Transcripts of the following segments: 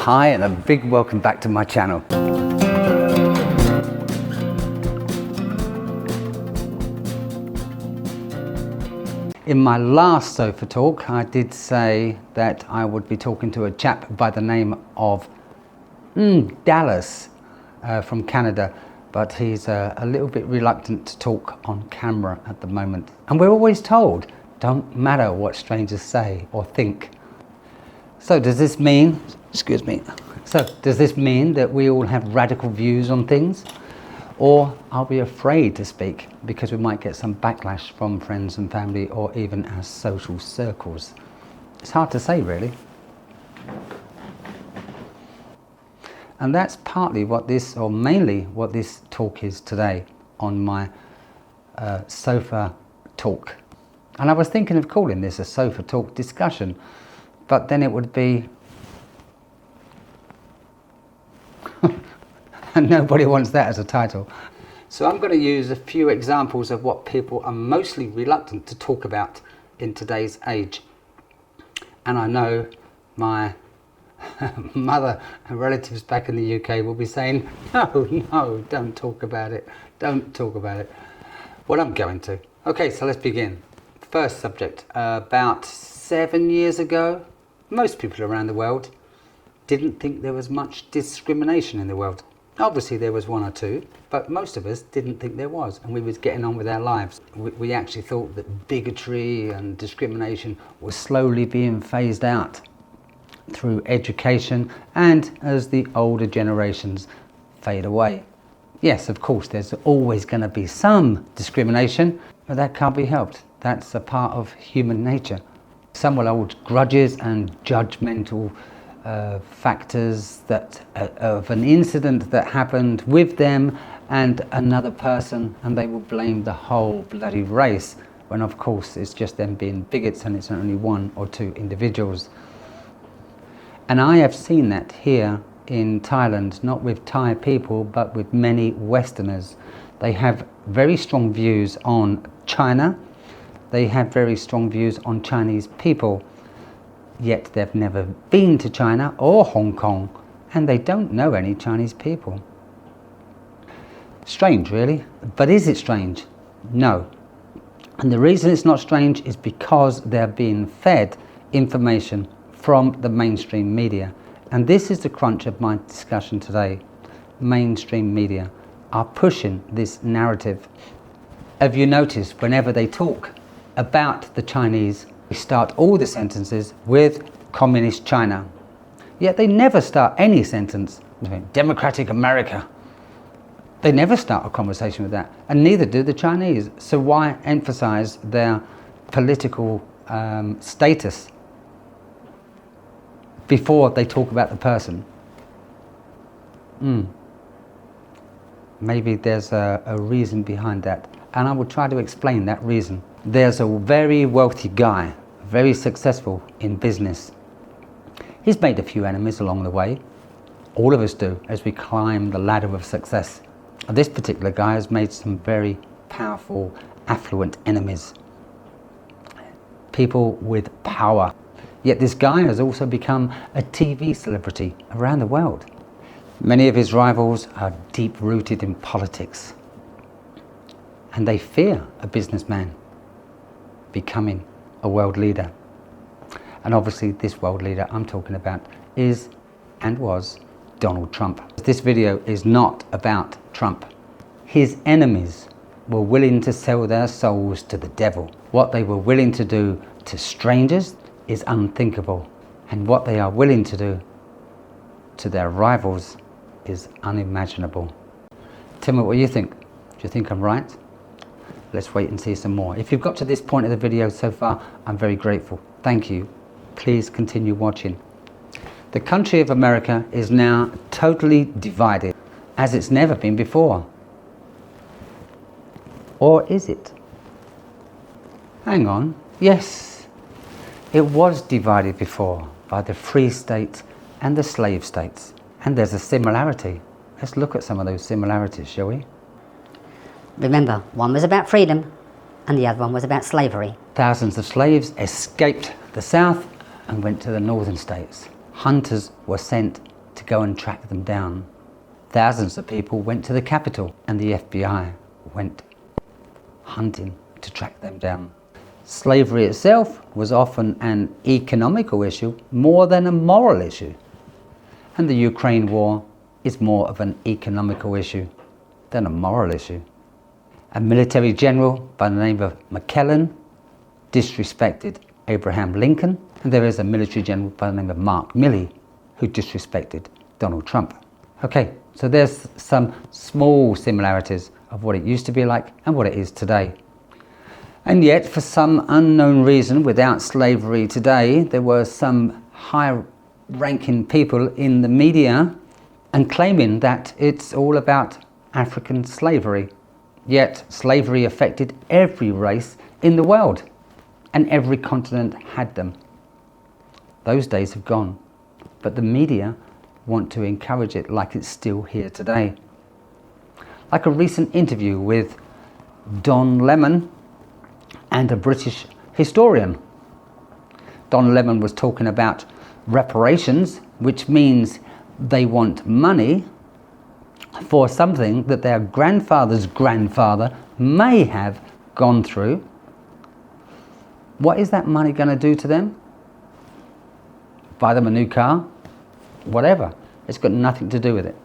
Hi and a big welcome back to my channel. In my last sofa talk I did say that I would be talking to a chap by the name of Dallas from Canada, but he's a little bit reluctant to talk on camera at the moment. And we're always told, don't matter what strangers say or think. So does this mean, excuse me, so does this mean that we all have radical views on things? Or are we afraid to speak because we might get some backlash from friends and family or even our social circles? It's hard to say, really. And that's partly what this, or mainly what this talk is today on my sofa talk. And I was thinking of calling this a sofa talk discussion, but then it would be and nobody wants that as a title. So I'm going to use a few examples of what people are mostly reluctant to talk about in today's age. And I know my mother and relatives back in the UK will be saying, no, don't talk about it. Don't talk about it. Well, I'm going to. Okay, so let's begin. First subject. About 7 years ago, most people around the world didn't think there was much discrimination in the world. Obviously there was one or two, but most of us didn't think there was, and we was getting on with our lives. We actually thought that bigotry and discrimination was slowly being phased out through education and as the older generations fade away. Yes, of course, there's always going to be some discrimination, but that can't be helped. That's a part of human nature. Some will hold grudges and judgmental factors that of an incident that happened with them and another person, and they will blame the whole bloody race, when of course it's just them being bigots and it's only one or two individuals. And I have seen that here in Thailand, not with Thai people but with many Westerners. They have very strong views on China, they have very strong views on Chinese people, yet they've never been to China or Hong Kong, and they don't know any Chinese people. Strange, really. But is it strange? No. And the reason it's not strange is because they're being fed information from the mainstream media. And this is the crunch of my discussion today. Mainstream media are pushing this narrative. Have you noticed whenever they talk about the Chinese, they start all the sentences with Communist China. Yet they never start any sentence with Democratic America. They never start a conversation with that, and neither do the Chinese. So why emphasize their political status before they talk about the person? Maybe there's a reason behind that, and I will try to explain that reason. There's a very wealthy guy, very successful in business. He's made a few enemies along the way. All of us do as we climb the ladder of success. This particular guy has made some very powerful, affluent enemies. People with power. Yet this guy has also become a TV celebrity around the world. Many of his rivals are deep-rooted in politics, and they fear a businessman becoming a world leader. And obviously this world leader I'm talking about is and was Donald Trump. This video is not about Trump. His enemies were willing to sell their souls to the devil. What they were willing to do to strangers is unthinkable, and what they are willing to do to their rivals is unimaginable. Tell me what you think. Do you think I'm right? Let's wait and see some more. If you've got to this point of the video so far, I'm very grateful. Thank you. Please continue watching. The country of America is now totally divided, as it's never been before. Or is it? Hang on. Yes, it was divided before by the free states and the slave states. And there's a similarity. Let's look at some of those similarities, shall we? Remember, one was about freedom and the other one was about slavery. Thousands of slaves escaped the South and went to the northern states. hunters were sent to go and track them down. Thousands of people went to the Capitol and the FBI went hunting to track them down. Slavery itself was often an economical issue more than a moral issue. And the Ukraine war is more of an economical issue than a moral issue. A military general by the name of McClellan disrespected Abraham Lincoln, and there is a military general by the name of Mark Milley who disrespected Donald Trump. Okay, so there's some small similarities of what it used to be like and what it is today. And yet, for some unknown reason, without slavery today, there were some high-ranking people in the media and claiming that it's all about African slavery. Yet, slavery affected every race in the world, and every continent had them. Those days have gone, but the media want to encourage it like it's still here today. Like a recent interview with Don Lemon and a British historian. Don Lemon was talking about reparations, which means they want money for something that their grandfather's grandfather may have gone through. What is that money going to do to them? Buy them a new car? Whatever. It's got nothing to do with it.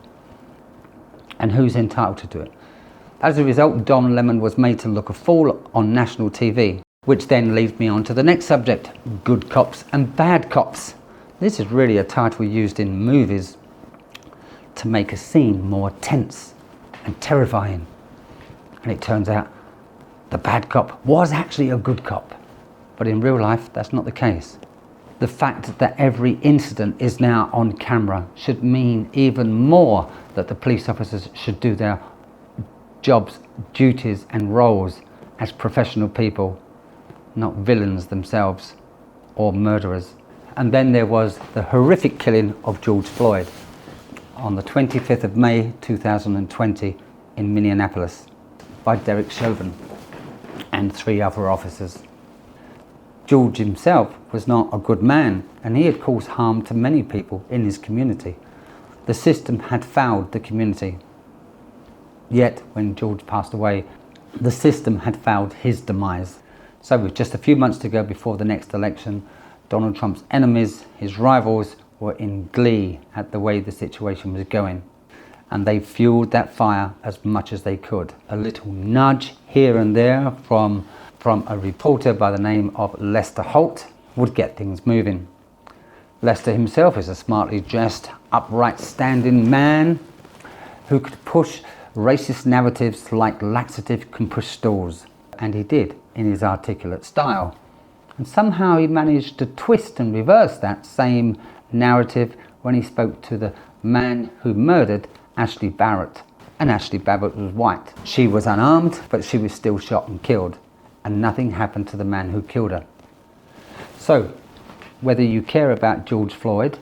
And who's entitled to do it? As a result, Don Lemon was made to look a fool on national TV, which then leads me on to the next subject, good cops and bad cops. This is really a title used in movies to make a scene more tense and terrifying. And it turns out the bad cop was actually a good cop. But in real life, that's not the case. The fact that every incident is now on camera should mean even more that the police officers should do their jobs, duties and roles as professional people, not villains themselves or murderers. And then there was the horrific killing of George Floyd on the 25th of May 2020 in Minneapolis by Derek Chauvin and 3 other officers. George himself was not a good man, and he had caused harm to many people in his community. The system had failed the community. Yet, when George passed away, the system had failed his demise. So with just a few months to go before the next election, Donald Trump's enemies, his rivals, were in glee at the way the situation was going. And they fueled that fire as much as they could. A little nudge here and there from a reporter by the name of Lester Holt would get things moving. Lester himself is a smartly dressed, upright standing man who could push racist narratives like laxative can push stools. And he did, in his articulate style. And somehow he managed to twist and reverse that same narrative when he spoke to the man who murdered Ashley Barrett. And Ashley Barrett was white. She was unarmed, but she was still shot and killed. And nothing happened to the man who killed her. So, whether you care about George Floyd,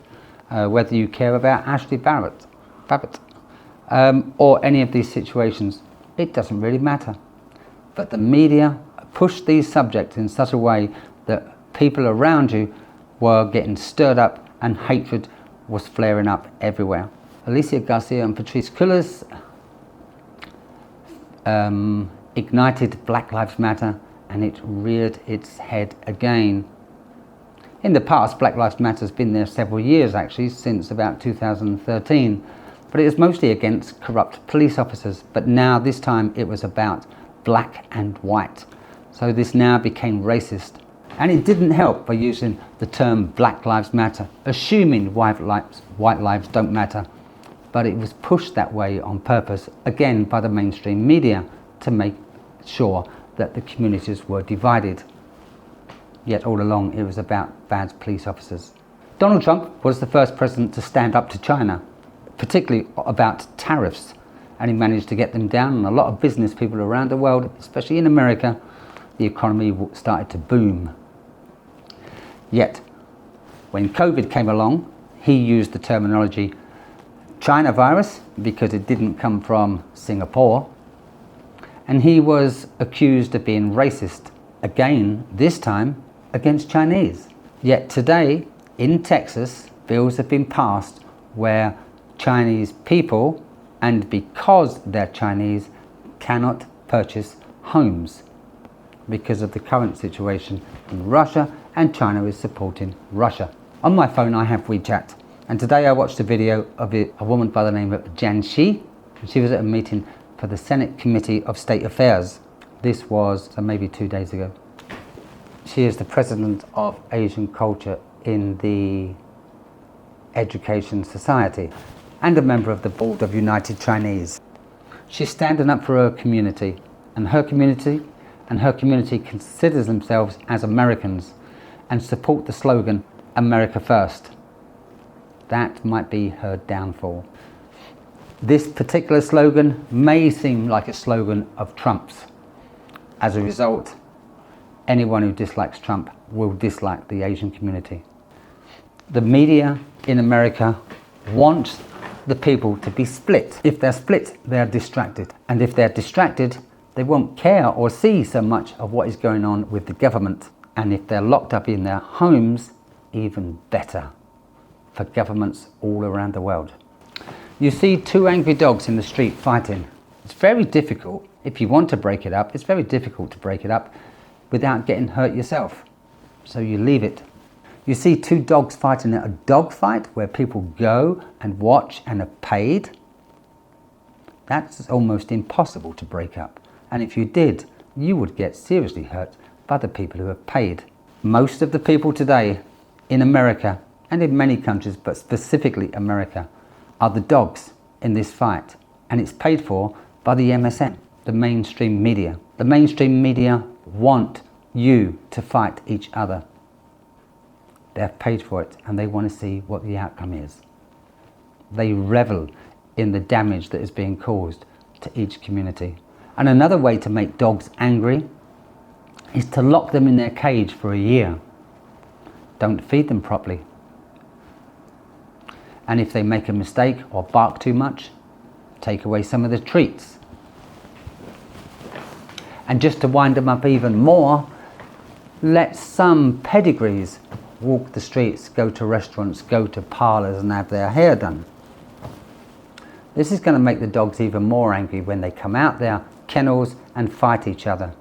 whether you care about Ashley Barrett, or any of these situations, it doesn't really matter. But the media pushed these subjects in such a way that people around you were getting stirred up and hatred was flaring up everywhere. Alicia Garcia and Patrisse Cullors ignited Black Lives Matter, and it reared its head again. In the past, Black Lives Matter has been there several years actually, since about 2013, but it was mostly against corrupt police officers. But now, this time, it was about black and white. So this now became racist. And it didn't help by using the term Black Lives Matter, assuming white lives don't matter. But it was pushed that way on purpose, again by the mainstream media, to make sure that the communities were divided. Yet all along it was about bad police officers. Donald Trump was the first president to stand up to China, particularly about tariffs, and he managed to get them down, and a lot of business people around the world, especially in America, the economy started to boom. Yet, when COVID came along, he used the terminology China virus because it didn't come from Singapore, and he was accused of being racist, again, this time against Chinese. Yet today, in Texas, bills have been passed where Chinese people, and because they're Chinese, cannot purchase homes because of the current situation in Russia, and China is supporting Russia. On my phone I have WeChat, and today I watched a video of a woman by the name of Jian Xi. She was at a meeting for the Senate Committee of State Affairs. This was maybe 2 days ago. She is the president of Asian culture in the Education Society and a member of the board of United Chinese. She's standing up for her community, and her community considers themselves as Americans and support the slogan, America First. That might be her downfall. This particular slogan may seem like a slogan of Trump's. As a result, anyone who dislikes Trump will dislike the Asian community. The media in America wants the people to be split. If they're split, they're distracted. And if they're distracted, they won't care or see so much of what is going on with the government. And if they're locked up in their homes, even better for governments all around the world. You see two angry dogs in the street fighting. It's very difficult, if you want to break it up, it's very difficult to break it up without getting hurt yourself. So you leave it. You see two dogs fighting at a dog fight where people go and watch and are paid. That's almost impossible to break up. And if you did, you would get seriously hurt by the people who are paid. Most of the people today in America and in many countries, but specifically America, are the dogs in this fight. And it's paid for by the MSM, the mainstream media. The mainstream media want you to fight each other. They've paid for it and they want to see what the outcome is. They revel in the damage that is being caused to each community. And another way to make dogs angry is to lock them in their cage for a year. Don't feed them properly. And if they make a mistake or bark too much, take away some of the treats. And just to wind them up even more, let some pedigrees walk the streets, go to restaurants, go to parlours and have their hair done. This is going to make the dogs even more angry when they come out their kennels and fight each other.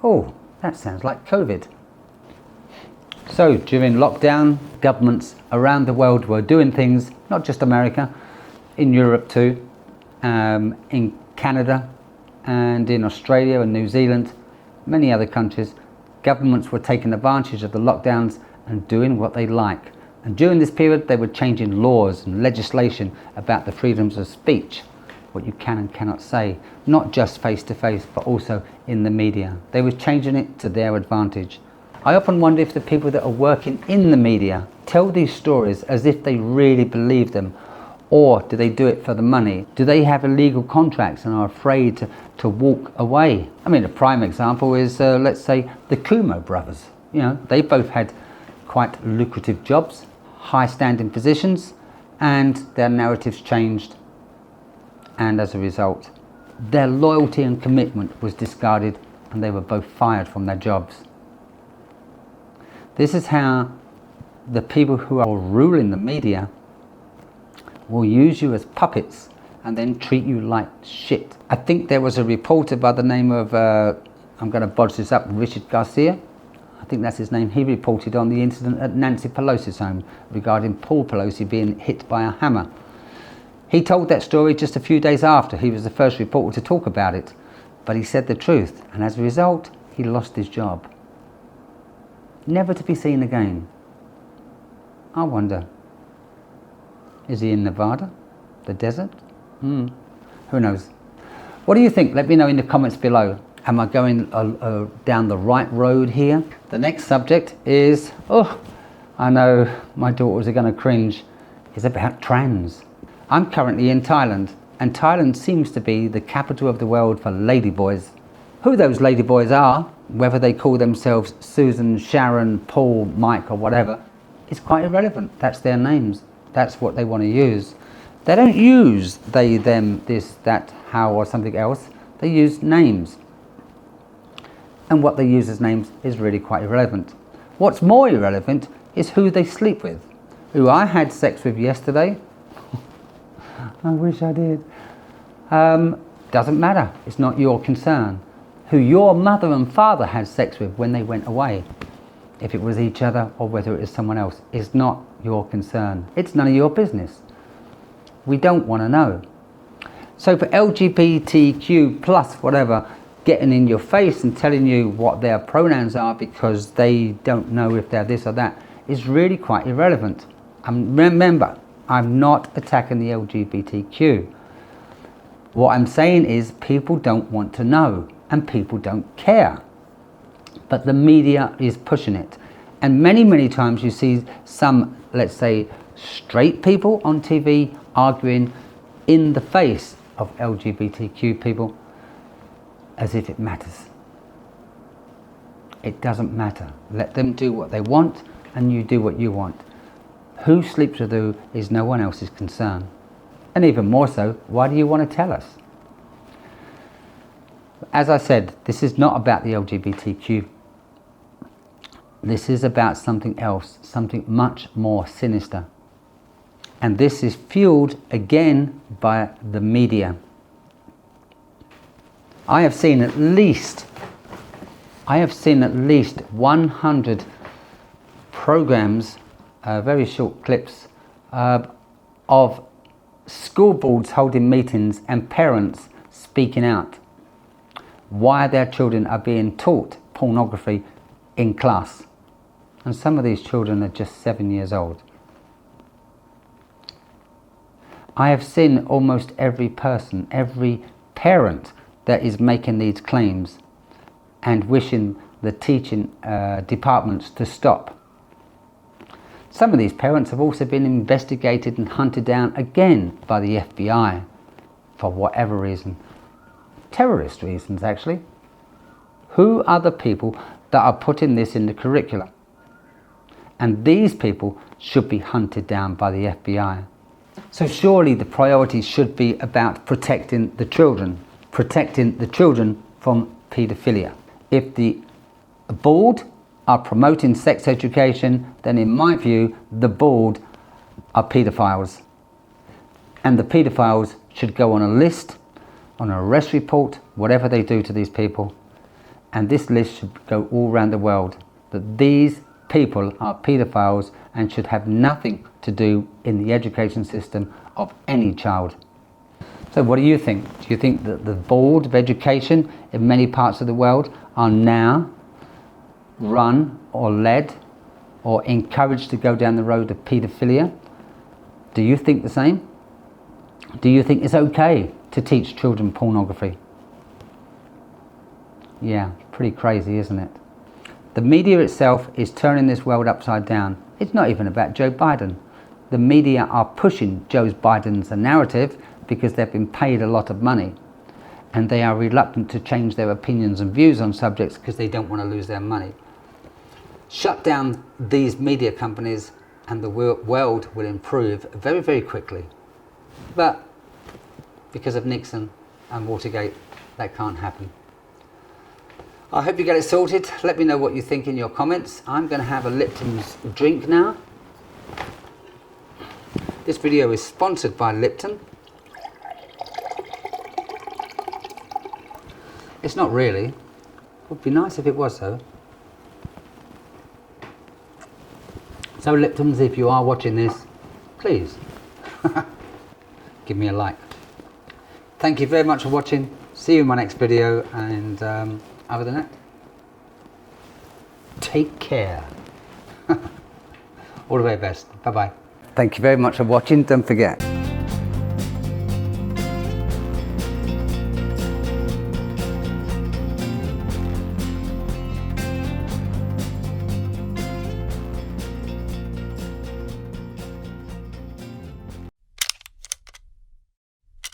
Oh, that sounds like COVID. So during lockdown, governments around the world were doing things, not just America, in Europe too, in Canada and in Australia and New Zealand, many other countries. Governments were taking advantage of the lockdowns and doing what they like. And during this period, they were changing laws and legislation about the freedoms of speech, what you can and cannot say, not just face to face, but also in the media. They were changing it to their advantage. I often wonder if the people that are working in the media tell these stories as if they really believe them, or do they do it for the money? Do they have illegal contracts and are afraid to walk away? I mean, a prime example is, let's say, the Kumo brothers. You know, they both had quite lucrative jobs, high standing positions, and their narratives changed. And as a result, their loyalty and commitment was discarded and they were both fired from their jobs. This is how the people who are ruling the media will use you as puppets and then treat you like shit. I think there was a reporter by the name of, I'm going to bodge this up, Richard Garcia. I think that's his name. He reported on the incident at Nancy Pelosi's home regarding Paul Pelosi being hit by a hammer. He told that story just a few days after. He was the first reporter to talk about it. But he said the truth, and as a result, he lost his job. Never to be seen again. I wonder, is he in Nevada? The desert? Who knows? What do you think? Let me know in the comments below. Am I going down the right road here? The next subject is, I know my daughters are going to cringe, is about trans. I'm currently in Thailand, and Thailand seems to be the capital of the world for ladyboys. Who those ladyboys are, whether they call themselves Susan, Sharon, Paul, Mike or whatever, is quite irrelevant. That's their names. That's what they want to use. They don't use they, them, this, that, how or something else. They use names. And what they use as names is really quite irrelevant. What's more irrelevant is who they sleep with. who I had sex with yesterday, I wish I did, doesn't matter. It's not your concern. Who your mother and father had sex with when they went away, if it was each other or whether it was someone else, is not your concern. It's none of your business. We don't want to know. So for LGBTQ plus whatever getting in your face and telling you what their pronouns are because they don't know if they're this or that is really quite irrelevant. And remember, I'm not attacking the LGBTQ. What I'm saying is people don't want to know and people don't care. But the media is pushing it. And many times you see some, let's say, straight people on TV arguing in the face of LGBTQ people as if it matters. It doesn't matter. Let them do what they want and you do what you want. Who sleeps with who is no one else's concern. And even more so, why do you want to tell us? As I said, this is not about the LGBTQ. This is about something else, something much more sinister. And this is fueled again by the media. I have seen at least 100 programs, very short clips, of school boards holding meetings and parents speaking out why their children are being taught pornography in class. And some of these children are just 7 years old. I have seen almost every person, every parent that is making these claims and wishing the teaching departments to stop. Some of these parents have also been investigated and hunted down again by the FBI for whatever reason. Terrorist reasons, actually. Who are the people that are putting this in the curriculum? And these people should be hunted down by the FBI. So surely the priority should be about protecting the children from paedophilia. If the board are promoting sex education, then in my view, the board are paedophiles. And the paedophiles should go on a list, on an arrest report, whatever they do to these people. And this list should go all around the world, that these people are paedophiles and should have nothing to do in the education system of any child. So what do you think? Do you think that the board of education in many parts of the world are now run or led or encouraged to go down the road of paedophilia? Do you think the same? Do you think it's okay to teach children pornography? Yeah, pretty crazy, isn't it? The media itself is turning this world upside down. It's not even about Joe Biden. The media are pushing Joe Biden's narrative because they've been paid a lot of money and they are reluctant to change their opinions and views on subjects because they don't want to lose their money. Shut down these media companies and the world will improve very quickly. But because of Nixon and Watergate, that can't happen. I hope you get it sorted. Let me know what you think in your comments. I'm going to have a Lipton's drink now. This video is sponsored by Lipton. It's not really. It would be nice if it was though. So Lipton's, if you are watching this, please give me a like. Thank you very much for watching. See you in my next video, and other than that, take care. All the very best. Bye bye. Thank you very much for watching. Don't forget,